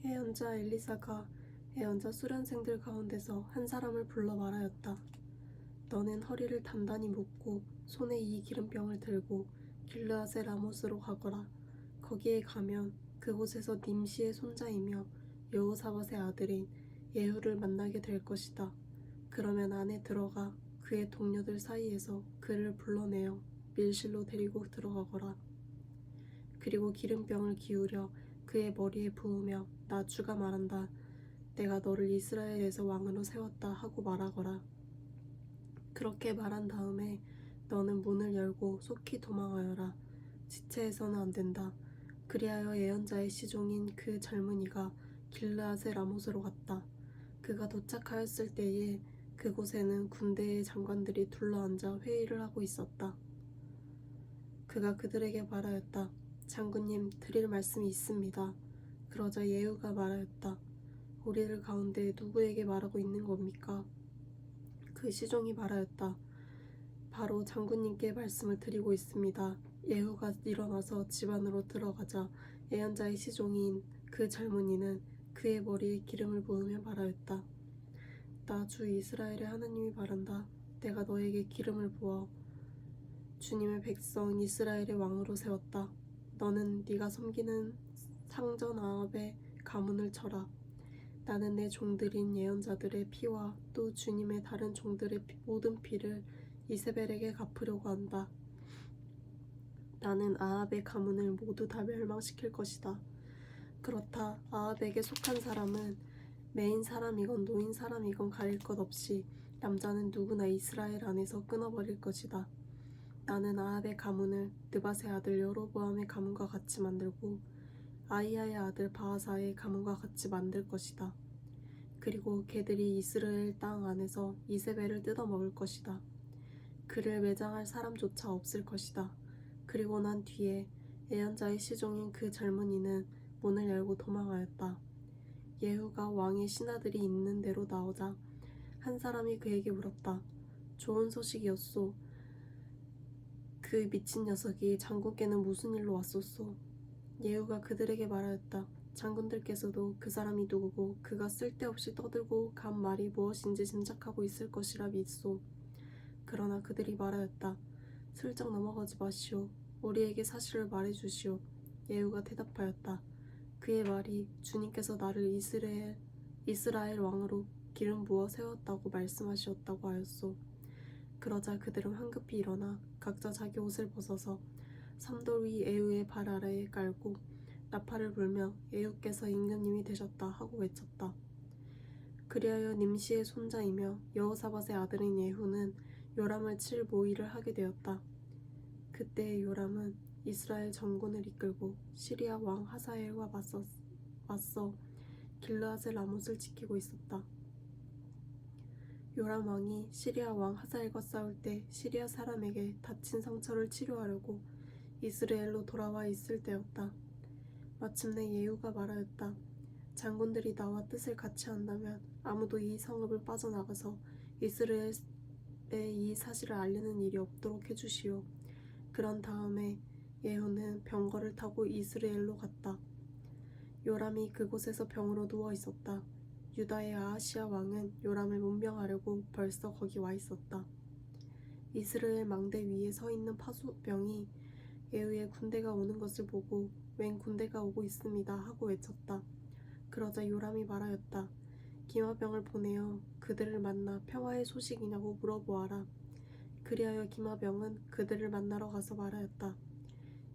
예언자 엘리사가 예언자 수련생들 가운데서 한 사람을 불러 말하였다. 너는 허리를 단단히 묶고 손에 이 기름병을 들고 길르앗의 라못으로 가거라. 거기에 가면 그곳에서 님시의 손자이며 여호사밧의 아들인 예후를 만나게 될 것이다. 그러면 안에 들어가 그의 동료들 사이에서 그를 불러내어 밀실로 데리고 들어가거라. 그리고 기름병을 기울여 그의 머리에 부으며 나 주가 말한다. 내가 너를 이스라엘에서 왕으로 세웠다 하고 말하거라. 그렇게 말한 다음에 너는 문을 열고 속히 도망하여라. 지체해서는 안 된다. 그리하여 예언자의 시종인 그 젊은이가 길르앗의 라못으로 갔다. 그가 도착하였을 때에 그곳에는 군대의 장관들이 둘러앉아 회의를 하고 있었다. 그가 그들에게 말하였다. 장군님, 드릴 말씀이 있습니다. 그러자 예후가 말하였다. 우리들 가운데 누구에게 말하고 있는 겁니까? 그 시종이 말하였다. 바로 장군님께 말씀을 드리고 있습니다. 예후가 일어나서 집 안으로 들어가자 예언자의 시종인 그 젊은이는 그의 머리에 기름을 부으며 말하였다. 나 주 이스라엘의 하나님이 말한다. 내가 너에게 기름을 부어 주님의 백성 이스라엘의 왕으로 세웠다. 너는 네가 섬기는 상전 아합의 가문을 쳐라. 나는 내 종들인 예언자들의 피와 또 주님의 다른 종들의 모든 피를 이세벨에게 갚으려고 한다. 나는 아합의 가문을 모두 다 멸망시킬 것이다. 그렇다. 아합에게 속한 사람은 매인 사람이건 노인 사람이건 가릴 것 없이 남자는 누구나 이스라엘 안에서 끊어버릴 것이다. 나는 아합의 가문을 느밧의 아들 여로보암의 가문과 같이 만들고 아히야의 아들 바하사의 가문과 같이 만들 것이다. 그리고 걔들이 이스라엘 땅 안에서 이세벨을 뜯어먹을 것이다. 그를 매장할 사람조차 없을 것이다. 그리고 난 뒤에 예언자의 시종인 그 젊은이는 문을 열고 도망하였다. 예후가 왕의 신하들이 있는 데로 나오자 한 사람이 그에게 물었다. 좋은 소식이었소. 그 미친 녀석이 장군께는 무슨 일로 왔었소? 예후가 그들에게 말하였다. 장군들께서도 그 사람이 누구고 그가 쓸데없이 떠들고 간 말이 무엇인지 짐작하고 있을 것이라 믿소. 그러나 그들이 말하였다. 슬쩍 넘어가지 마시오. 우리에게 사실을 말해주시오. 예후가 대답하였다. 그의 말이 주님께서 나를 이스라엘 왕으로 기름 부어 세웠다고 말씀하시었다고 하였소. 그러자 그들은 황급히 일어나 각자 자기 옷을 벗어서 삼돌 위 예후의 발 아래에 깔고 나팔을 불며 예후께서 임금님이 되셨다 하고 외쳤다. 그리하여 님시의 손자이며 여호사밧의 아들인 예후는 요람을 칠 모의를 하게 되었다. 그때 요람은 이스라엘 전군을 이끌고 시리아 왕 하사엘과 맞서 길르앗의 라못을 지키고 있었다. 요람 왕이 시리아 왕 하사엘과 싸울 때 시리아 사람에게 다친 상처를 치료하려고 이스라엘로 돌아와 있을 때였다. 마침내 예후가 말하였다. 장군들이 나와 뜻을 같이 한다면 아무도 이 성읍을 빠져나가서 이스라엘에 이 사실을 알리는 일이 없도록 해주시오. 그런 다음에 예후는 병거를 타고 이스라엘로 갔다. 요람이 그곳에서 병으로 누워 있었다. 유다의 아하시야 왕은 요람을 문병하려고 벌써 거기 와 있었다. 이스라엘 망대 위에 서 있는 파수병이 예후의 군대가 오는 것을 보고 웬 군대가 오고 있습니다 하고 외쳤다. 그러자 요람이 말하였다. 기마병을 보내어 그들을 만나 평화의 소식이냐고 물어보아라. 그리하여 기마병은 그들을 만나러 가서 말하였다.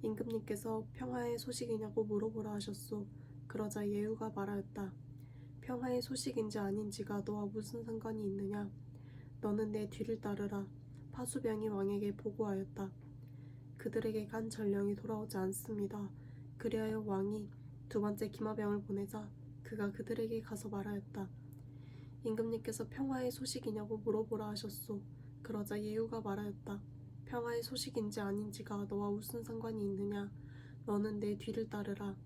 임금님께서 평화의 소식이냐고 물어보라 하셨소. 그러자 예후가 말하였다. 평화의 소식인지 아닌지가 너와 무슨 상관이 있느냐. 너는 내 뒤를 따르라. 파수병이 왕에게 보고하였다. 그들에게 간 전령이 돌아오지 않습니다. 그리하여 왕이 두 번째 기마병을 보내자 그가 그들에게 가서 말하였다. 임금님께서 평화의 소식이냐고 물어보라 하셨소. 그러자 예후가 말하였다. 평화의 소식인지 아닌지가 너와 무슨 상관이 있느냐. 너는 내 뒤를 따르라.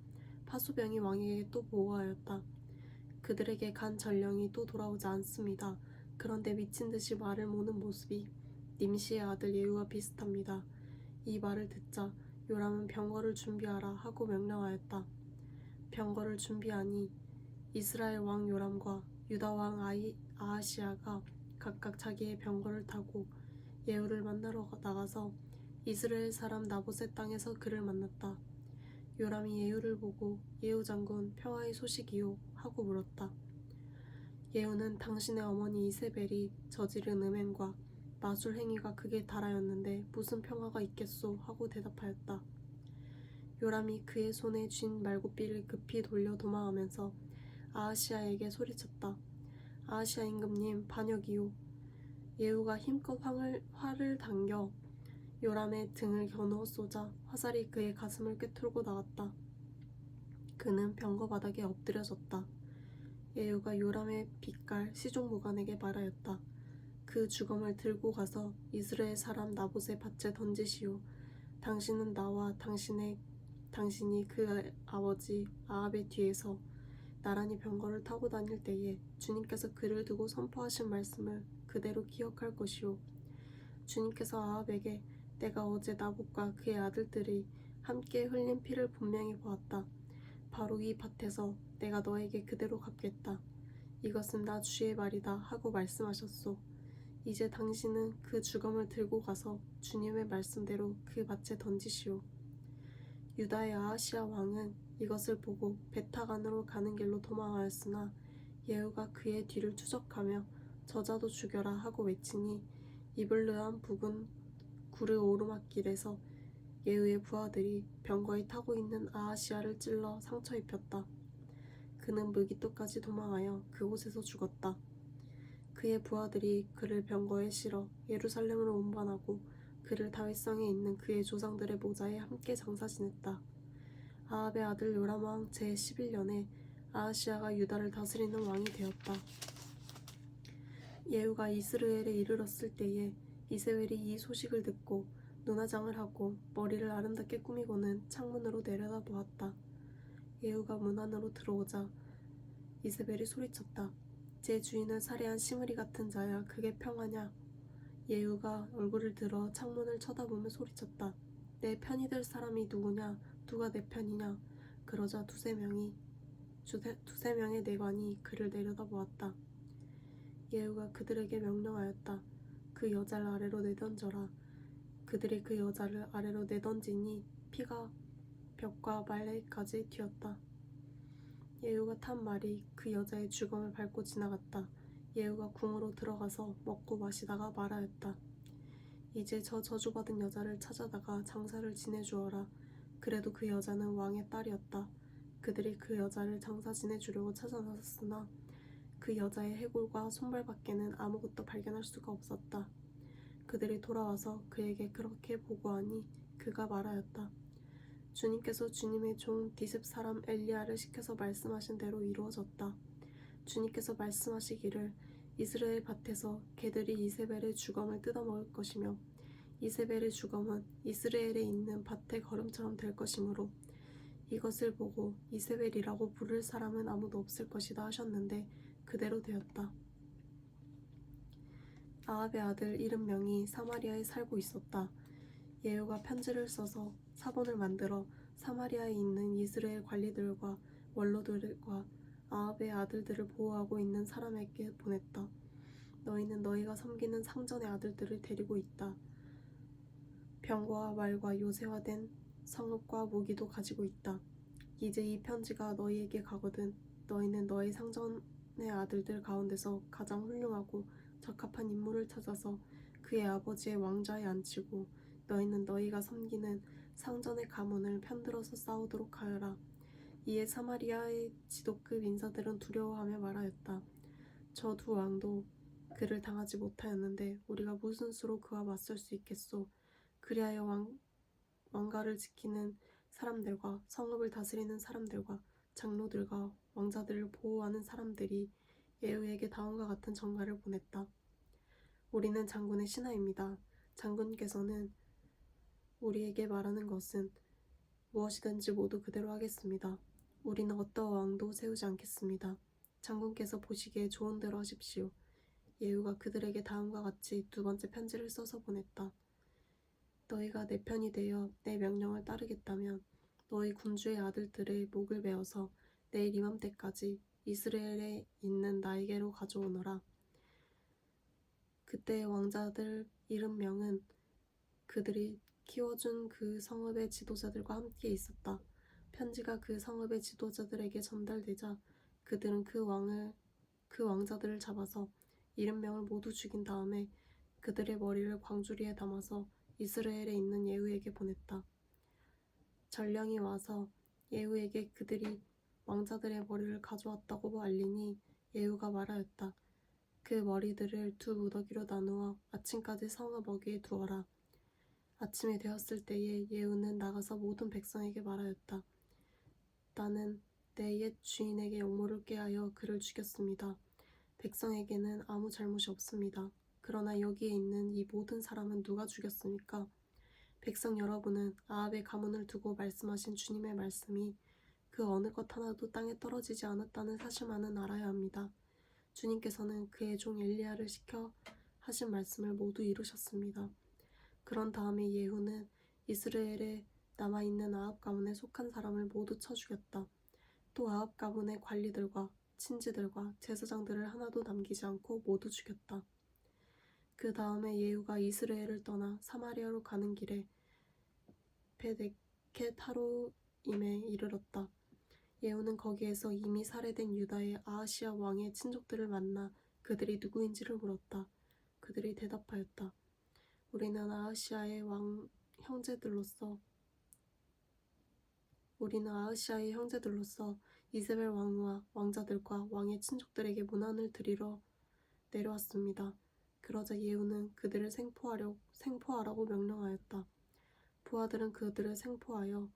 파수병이 왕에게 또 보고하였다. 그들에게 간 전령이 또 돌아오지 않습니다. 그런데 미친 듯이 말을 모는 모습이 님시의 아들 예후와 비슷합니다. 이 말을 듣자 요람은 병거를 준비하라 하고 명령하였다. 병거를 준비하니 이스라엘 왕 요람과 유다 왕 아하시야가 각각 자기의 병거를 타고 예후를 만나러 나가서 이스라엘 사람 나봇의 땅에서 그를 만났다. 요람이 예후를 보고 예후 장군 평화의 소식이요 하고 물었다. 예후는 당신의 어머니 이세벨이 저지른 음행과 마술 행위가 극에 달하였는데 무슨 평화가 있겠소 하고 대답하였다. 요람이 그의 손에 쥔 말굽비를 급히 돌려 도망하면서 아하시야에게 소리쳤다. 아하시야 임금님 반역이요. 예후가 힘껏 활을 당겨 요람의 등을 겨누어 쏘자 화살이 그의 가슴을 꿰뚫고 나갔다. 그는 병거 바닥에 엎드려졌다. 예후가 요람의 빛깔 시종무관에게 말하였다. 그 주검을 들고 가서 이스라엘 사람 나봇의 밭에 던지시오. 당신은 나와 당신이 그 아버지 아합의 뒤에서 나란히 병거를 타고 다닐 때에 주님께서 그를 두고 선포하신 말씀을 그대로 기억할 것이오. 주님께서 아합에게 내가 어제 나봇과 그의 아들들이 함께 흘린 피를 분명히 보았다. 바로 이 밭에서 내가 너에게 그대로 갚겠다. 이것은 나 주의 말이다 하고 말씀하셨소. 이제 당신은 그 주검을 들고 가서 주님의 말씀대로 그 밭에 던지시오. 유다의 아하시야 왕은 이것을 보고 베타간으로 가는 길로 도망하였으나 예후가 그의 뒤를 추적하며 저자도 죽여라 하고 외치니 이블르함 부근 구르 오르막길에서 예후의 부하들이 병거에 타고 있는 아하시야를 찔러 상처 입혔다. 그는 무기토까지 도망하여 그곳에서 죽었다. 그의 부하들이 그를 병거에 실어 예루살렘으로 운반하고 그를 다윗성에 있는 그의 조상들의 모자에 함께 장사 지냈다. 아합의 아들 요람 왕 제11년에 아하시야가 유다를 다스리는 왕이 되었다. 예후가 이스라엘에 이르렀을 때에 이세벨이 이 소식을 듣고 눈화장을 하고 머리를 아름답게 꾸미고는 창문으로 내려다보았다. 예후가 문 안으로 들어오자 이세벨이 소리쳤다. 제 주인을 살해한 시므리 같은 자야, 그게 평화냐? 예후가 얼굴을 들어 창문을 쳐다보며 소리쳤다. 내 편이 될 사람이 누구냐? 누가 내 편이냐? 그러자 두세 명의 내관이 그를 내려다보았다. 예후가 그들에게 명령하였다. 그 여자를 아래로 내던져라. 그들이 그 여자를 아래로 내던지니 피가 벽과 말레이까지 튀었다. 예후가 탄 말이 그 여자의 주검을 밟고 지나갔다. 예후가 궁으로 들어가서 먹고 마시다가 말하였다. 이제 저 저주받은 여자를 찾아다가 장사를 지내주어라. 그래도 그 여자는 왕의 딸이었다. 그들이 그 여자를 장사 지내주려고 찾아 나섰으나 그 여자의 해골과 손발밖에는 아무것도 발견할 수가 없었다. 그들이 돌아와서 그에게 그렇게 보고하니 그가 말하였다. 주님께서 주님의 종 디셉 사람 엘리야를 시켜서 말씀하신 대로 이루어졌다. 주님께서 말씀하시기를 이스라엘 밭에서 개들이 이세벨의 주검을 뜯어먹을 것이며 이세벨의 주검은 이스라엘에 있는 밭의 거름처럼 될 것이므로 이것을 보고 이세벨이라고 부를 사람은 아무도 없을 것이다 하셨는데 그대로 되었다. 아합의 아들 이름 명이 사마리아에 살고 있었다. 예후가 편지를 써서 사본을 만들어 사마리아에 있는 이스라엘 관리들과 원로들과 아합의 아들들을 보호하고 있는 사람에게 보냈다. 너희는 너희가 섬기는 상전의 아들들을 데리고 있다. 병거와 말과 요새화된 성읍과 무기도 가지고 있다. 이제 이 편지가 너희에게 가거든 너희는 너희 상전의 아들들 가운데서 가장 훌륭하고 적합한 인물을 찾아서 그의 아버지의 왕좌에 앉히고 너희는 너희가 섬기는 상전의 가문을 편들어서 싸우도록 하여라. 이에 사마리아의 지도급 인사들은 두려워하며 말하였다. 저 두 왕도 그를 당하지 못하였는데 우리가 무슨 수로 그와 맞설 수 있겠소. 그리하여 왕가를 지키는 사람들과 성읍을 다스리는 사람들과 장로들과 왕자들을 보호하는 사람들이 예후에게 다음과 같은 전가를 보냈다. 우리는 장군의 신하입니다. 장군께서는 우리에게 말하는 것은 무엇이든지 모두 그대로 하겠습니다. 우리는 어떠한 왕도 세우지 않겠습니다. 장군께서 보시기에 좋은 대로 하십시오. 예후가 그들에게 다음과 같이 두 번째 편지를 써서 보냈다. 너희가 내 편이 되어 내 명령을 따르겠다면 너희 군주의 아들들의 목을 베어서 내일 이맘때까지 이스라엘에 있는 나에게로 가져오너라. 그때의 왕자들 70명은 그들이 키워준 그 성읍의 지도자들과 함께 있었다. 편지가 그 성읍의 지도자들에게 전달되자 그들은 그 왕자들을 잡아서 70명을 모두 죽인 다음에 그들의 머리를 광주리에 담아서 이스라엘에 있는 예후에게 보냈다. 전령이 와서 예후에게 그들이 왕자들의 머리를 가져왔다고 알리니 예후가 말하였다. 그 머리들을 두 무더기로 나누어 아침까지 성읍 어귀에 두어라. 아침이 되었을 때에 예후는 나가서 모든 백성에게 말하였다. 나는 내 옛 주인에게 역모를 하여 그를 죽였습니다. 백성에게는 아무 잘못이 없습니다. 그러나 여기에 있는 이 모든 사람은 누가 죽였습니까? 백성 여러분은 아합의 가문을 두고 말씀하신 주님의 말씀이 그 어느 것 하나도 땅에 떨어지지 않았다는 사실만은 알아야 합니다. 주님께서는 그의 종 엘리야를 시켜 하신 말씀을 모두 이루셨습니다. 그런 다음에 예후는 이스라엘에 남아있는 아합 가문에 속한 사람을 모두 쳐 죽였다. 또 아합 가문의 관리들과 친지들과 제사장들을 하나도 남기지 않고 모두 죽였다. 그 다음에 예후가 이스라엘을 떠나 사마리아로 가는 길에 베데켓 하로임에 이르렀다. 예후는 거기에서 이미 살해된 유다의 아하시아 왕의 친족들을 만나 그들이 누구인지를 물었다. 그들이 대답하였다. 우리는 아하시아의 형제들로서 이세벨 왕후와 왕자들과 왕의 친족들에게 문안을 드리러 내려왔습니다. 그러자 예후는 그들을 생포하라고 명령하였다. 부하들은 그들을 생포하여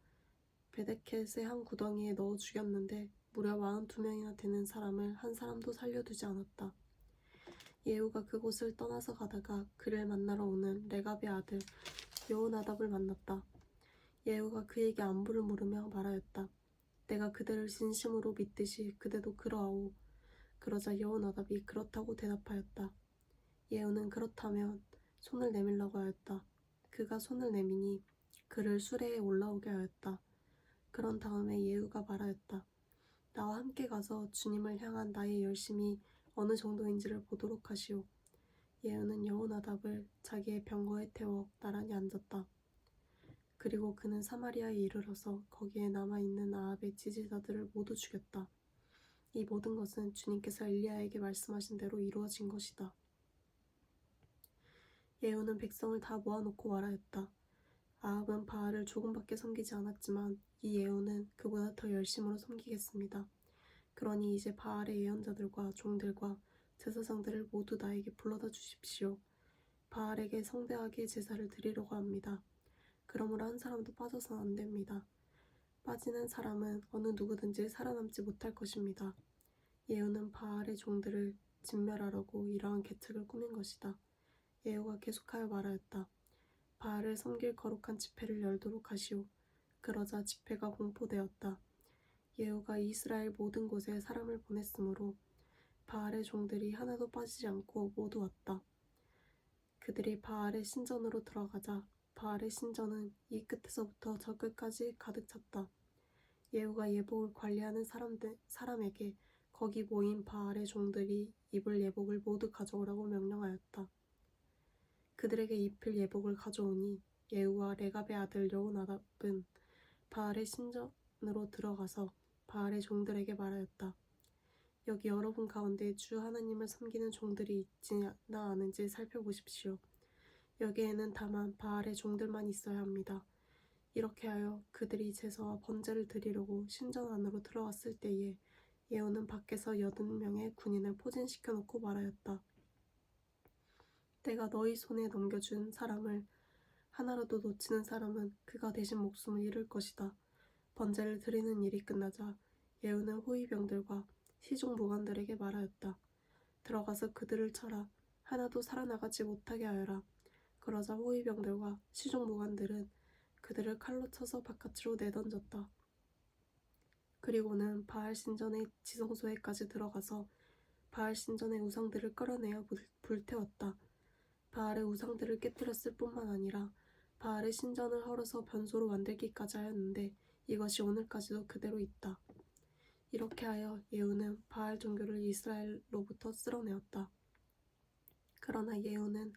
베데켓의 한 구덩이에 넣어 죽였는데 무려 42명이나 되는 사람을 한 사람도 살려두지 않았다. 예후가 그곳을 떠나서 가다가 그를 만나러 오는 레갑의 아들 여호나답을 만났다. 예후가 그에게 안부를 물으며 말하였다. 내가 그들을 진심으로 믿듯이 그대도 그러하오. 그러자 여호나답이 그렇다고 대답하였다. 예후는 그렇다면 손을 내밀라고 하였다. 그가 손을 내미니 그를 수레에 올라오게 하였다. 그런 다음에 예후가 말하였다. 나와 함께 가서 주님을 향한 나의 열심이 어느 정도인지를 보도록 하시오. 예후는 여호나답을 자기의 병거에 태워 나란히 앉았다. 그리고 그는 사마리아에 이르러서 거기에 남아있는 아합의 지지자들을 모두 죽였다. 이 모든 것은 주님께서 엘리야에게 말씀하신 대로 이루어진 것이다. 예후는 백성을 다 모아놓고 말하였다. 아합은 바알을 조금밖에 섬기지 않았지만 이 예후는 그보다 더 열심으로 섬기겠습니다. 그러니 이제 바알의 예언자들과 종들과 제사장들을 모두 나에게 불러다 주십시오. 바알에게 성대하게 제사를 드리려고 합니다. 그러므로 한 사람도 빠져선 안 됩니다. 빠지는 사람은 어느 누구든지 살아남지 못할 것입니다. 예후는 바알의 종들을 진멸하려고 이러한 계책을 꾸민 것이다. 예후가 계속하여 말하였다. 바알을 섬길 거룩한 집회를 열도록 하시오. 그러자 집회가 공포되었다. 예후가 이스라엘 모든 곳에 사람을 보냈으므로 바알의 종들이 하나도 빠지지 않고 모두 왔다. 그들이 바알의 신전으로 들어가자 바알의 신전은 이 끝에서부터 저 끝까지 가득 찼다. 예후가 예복을 관리하는 사람에게 거기 모인 바알의 종들이 입을 예복을 모두 가져오라고 명령하였다. 그들에게 입힐 예복을 가져오니 예후와 레갑의 아들 여호나답은 바알의 신전으로 들어가서 바알의 종들에게 말하였다. 여기 여러분 가운데 주 하나님을 섬기는 종들이 있지나 않은지 살펴보십시오. 여기에는 다만 바알의 종들만 있어야 합니다. 이렇게 하여 그들이 제사와 번제를 드리려고 신전 안으로 들어왔을 때에 예후는 밖에서 80명의 군인을 포진시켜 놓고 말하였다. 내가 너희 손에 넘겨준 사람을 하나라도 놓치는 사람은 그가 대신 목숨을 잃을 것이다. 번제를 드리는 일이 끝나자 예후는 호위병들과 시종 무관들에게 말하였다. 들어가서 그들을 쳐라. 하나도 살아나가지 못하게 하여라. 그러자 호위병들과 시종 무관들은 그들을 칼로 쳐서 바깥으로 내던졌다. 그리고는 바알 신전의 지성소에까지 들어가서 바알 신전의 우상들을 끌어내어 불태웠다. 바알의 우상들을 깨뜨렸을 뿐만 아니라 바알의 신전을 헐어서 변소로 만들기까지 하였는데 이것이 오늘까지도 그대로 있다. 이렇게 하여 예후는 바알 종교를 이스라엘로부터 쓸어내었다. 그러나 예후는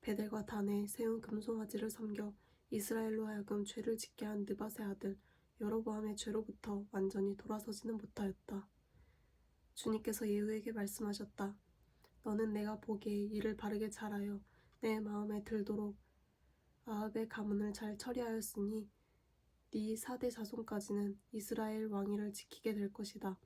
베델과 단에 세운 금송아지를 섬겨 이스라엘로 하여금 죄를 짓게 한 느밧의 아들 여로보암의 죄로부터 완전히 돌아서지는 못하였다. 주님께서 예후에게 말씀하셨다. 너는 내가 보기에 일을 바르게 잘하여 내 마음에 들도록 아합의 가문을 잘 처리하였으니 네 4대 자손까지는 이스라엘 왕위를 지키게 될 것이다.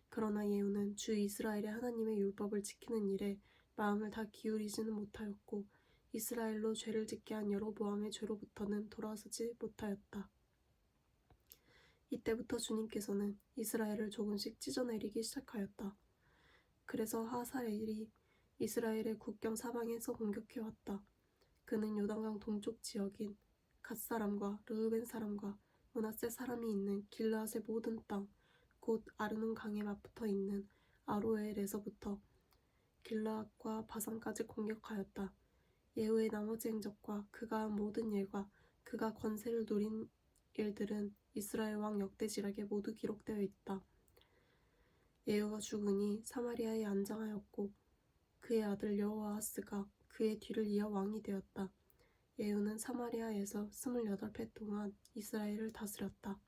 그러나 예후는 주 이스라엘의 하나님의 율법을 지키는 일에 마음을 다 기울이지는 못하였고 이스라엘로 죄를 짓게 한 여로보암의 죄로부터는 돌아서지 못하였다. 이때부터 주님께서는 이스라엘을 조금씩 찢어내리기 시작하였다. 그래서 하사엘이 이스라엘의 국경 사방에서 공격해왔다. 그는 요단강 동쪽 지역인 갓 사람과 르우벤 사람과 므낫세 사람이 있는 길르앗의 모든 땅, 곧 아르논 강에 맞붙어 있는 아로엘에서부터 길르앗과 바산까지 공격하였다. 예후의 나머지 행적과 그가 한 모든 일과 그가 권세를 누린 일들은 이스라엘 왕 역대지략에 모두 기록되어 있다. 예후가 죽으니 사마리아에 안장하였고 그의 아들 여호아하스가 그의 뒤를 이어 왕이 되었다. 예후는 사마리아에서 28해 동안 이스라엘을 다스렸다.